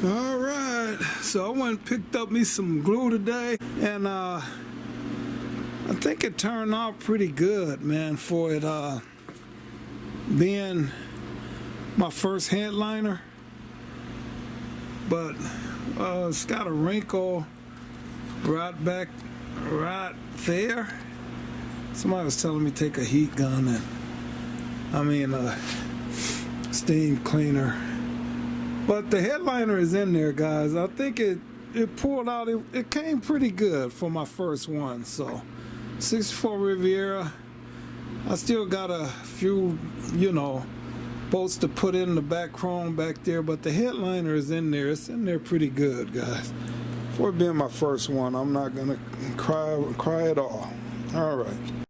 All right, so I went and picked up me some glue today, and I think it turned out pretty good, man, for it being my first headliner. But it's got a wrinkle right there. Somebody was telling me take a heat gun and steam cleaner. But the headliner is in there, guys. I think it pulled out. It came pretty good for my first one. So 64 Riviera. I still got a few, bolts to put in the back chrome back there, but the headliner is in there. It's in there pretty good, guys. For it being my first one, I'm not gonna cry at all. All right.